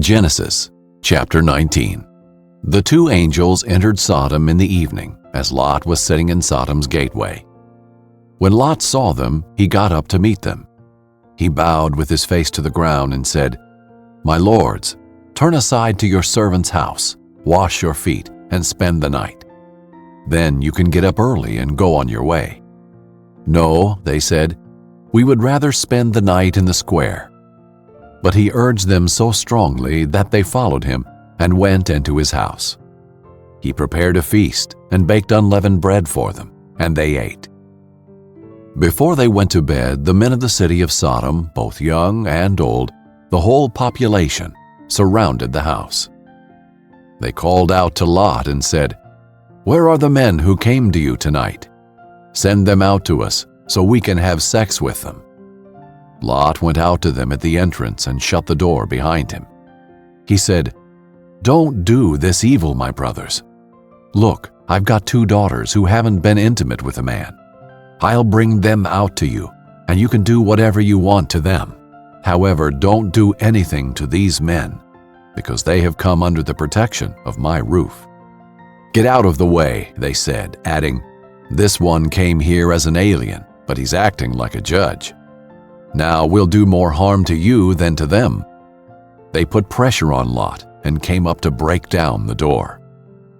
Genesis chapter 19. The two angels entered Sodom in the evening, as Lot was sitting in Sodom's gateway. When Lot saw them, he got up to meet them. He bowed with his face to the ground and said, "My lords, turn aside to your servant's house, wash your feet, and spend the night. Then you can get up early and go on your way." "No," they said, "we would rather spend the night in the square." But he urged them so strongly that they followed him and went into his house. He prepared a feast and baked unleavened bread for them, and they ate. Before they went to bed, the men of the city of Sodom, both young and old, the whole population, surrounded the house. They called out to Lot and said, "Where are the men who came to you tonight? Send them out to us so we can have sex with them." Lot went out to them at the entrance and shut the door behind him. He said, "Don't do this evil, my brothers. Look, I've got two daughters who haven't been intimate with a man. I'll bring them out to you, and you can do whatever you want to them. However, don't do anything to these men, because they have come under the protection of my roof." "Get out of the way," they said, adding, "This one came here as an alien, but he's acting like a judge. Now we'll do more harm to you than to them." They put pressure on Lot and came up to break down the door.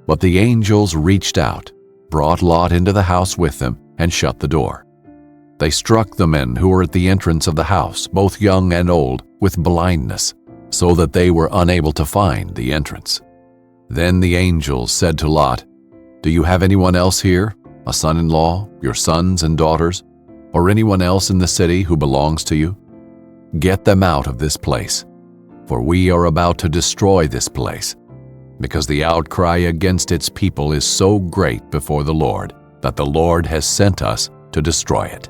But the angels reached out, brought Lot into the house with them, and shut the door. They struck the men who were at the entrance of the house, both young and old, with blindness, so that they were unable to find the entrance. Then the angels said to Lot, "Do you have anyone else here, a son-in-law, your sons and daughters, or anyone else in the city who belongs to you? Get them out of this place, for we are about to destroy this place, because the outcry against its people is so great before the Lord that the Lord has sent us to destroy it."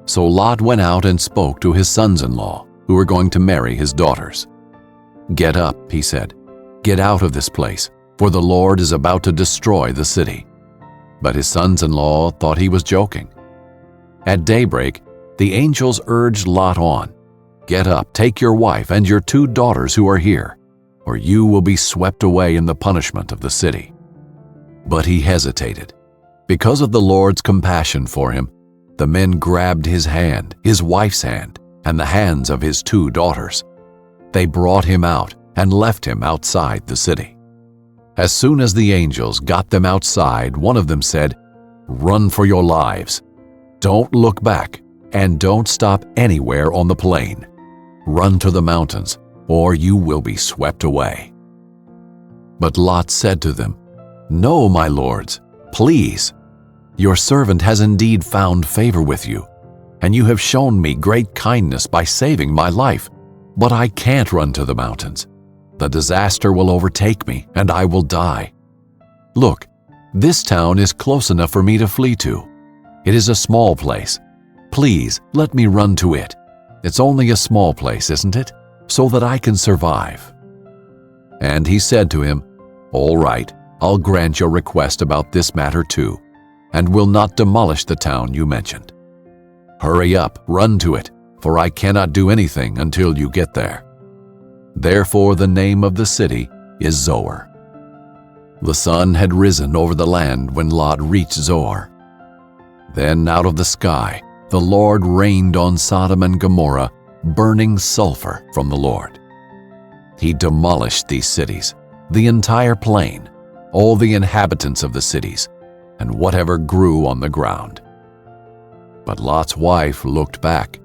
So Lot went out and spoke to his sons-in-law, who were going to marry his daughters. "Get up," he said, "get out of this place, for the Lord is about to destroy the city." But his sons-in-law thought he was joking. At daybreak, the angels urged Lot on, "Get up, take your wife and your two daughters who are here, or you will be swept away in the punishment of the city." But he hesitated. Because of the Lord's compassion for him, the men grabbed his hand, his wife's hand, and the hands of his two daughters. They brought him out and left him outside the city. As soon as the angels got them outside, one of them said, "Run for your lives. Don't look back, and don't stop anywhere on the plain. Run to the mountains, or you will be swept away." But Lot said to them, "No, my lords, please. Your servant has indeed found favor with you, and you have shown me great kindness by saving my life. But I can't run to the mountains. The disaster will overtake me, and I will die. Look, this town is close enough for me to flee to. It is a small place. Please let me run to it. It's only a small place, isn't it? So that I can survive." And he said to him, "All right, I'll grant your request about this matter too, and will not demolish the town you mentioned. Hurry up, run to it, for I cannot do anything until you get there." Therefore the name of the city is Zoar. The sun had risen over the land when Lot reached Zoar. Then out of the sky the Lord rained on Sodom and Gomorrah burning sulfur from the Lord. He demolished these cities, the entire plain, all the inhabitants of the cities, and whatever grew on the ground. But Lot's wife looked back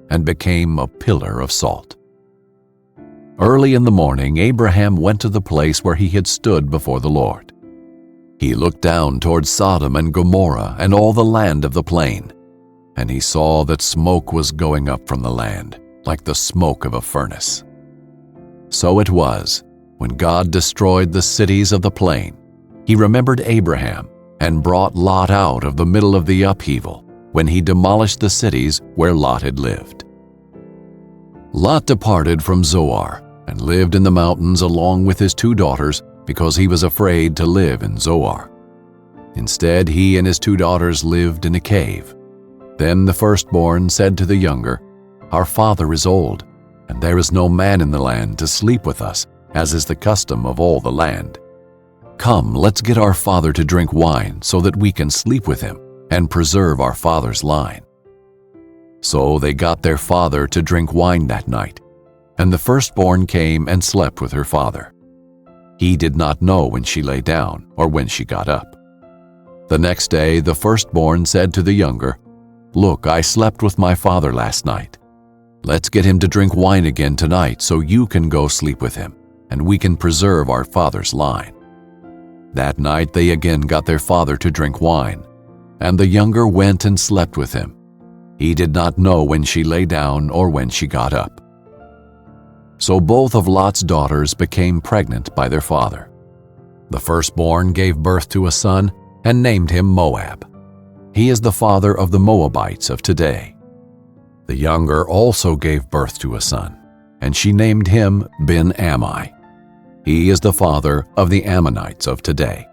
and became a pillar of salt. Early in the morning, Abraham went to the place where he had stood before the Lord. He looked down toward Sodom and Gomorrah and all the land of the plain, and he saw that smoke was going up from the land, like the smoke of a furnace. So it was, when God destroyed the cities of the plain, he remembered Abraham and brought Lot out of the middle of the upheaval, when he demolished the cities where Lot had lived. Lot departed from Zoar and lived in the mountains along with his two daughters, because he was afraid to live in Zoar. Instead, he and his two daughters lived in a cave. Then the firstborn said to the younger, "Our father is old, and there is no man in the land to sleep with us, as is the custom of all the land. Come, let's get our father to drink wine, so that we can sleep with him and preserve our father's line." So they got their father to drink wine that night, and the firstborn came and slept with her father. He did not know when she lay down or when she got up. The next day the firstborn said to the younger, "Look, I slept with my father last night. Let's get him to drink wine again tonight so you can go sleep with him, and we can preserve our father's line." That night they again got their father to drink wine, and the younger went and slept with him. He did not know when she lay down or when she got up. So both of Lot's daughters became pregnant by their father. The firstborn gave birth to a son and named him Moab. He is the father of the Moabites of today. The younger also gave birth to a son, and she named him Ben-Ammi. He is the father of the Ammonites of today.